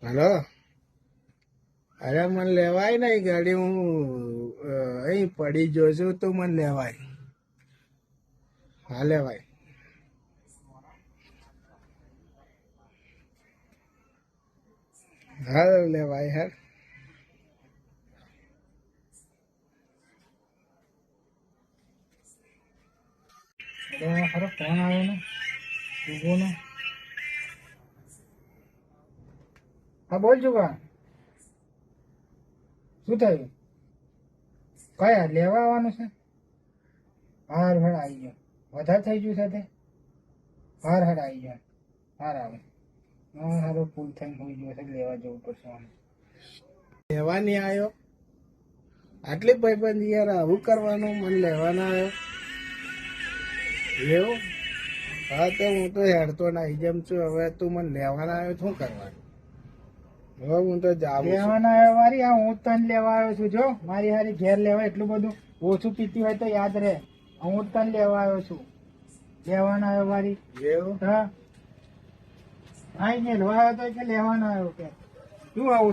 Hello. અરે મને લેવાય નહીં ગાડી. હું અહીં પડી ગયો છું તો મને લેવાય. હા લેવાય. હા લેવાય. હેર ખરો ફોન આવ્યો ને ઉભો ને. હા બોલ ચુકા. શું થયું? કયા લેવા આવવાનું છે? હાર હેડ આવી ગયો. વધારે થઈ ગયું સાથે. હાર હેડ આવી ગયો. હાર આવે. હા હારો ફૂલ થઈને હોઈ ગયો છે. લેવા જવું પડશે આમ. લેવા નહીં આવ્યો. આટલી ભાઈબંધ યાર આવું કરવાનું. મને લેવાના આવ્યો એવું? હા તો હું તો હેડતો નાઈ જેમ છું. હવે તું મને લેવાના આવ્યો શું કરવાનું? હવે હું તો જાઉં છું. લેવાના આવ્યો મારી આ હું તને લેવા આવ્યો છું. જો મારી હારી ઘેર લેવા એટલું બધું ઓછું પીતી હોય તો યાદ રહે. હું તને લેવા આવ્યો છું. લેવાના આવ્યો મારી. એવું? હા આઈ મેલવા આવ્યો તો કે લેવાના આવ્યો કે શું આવું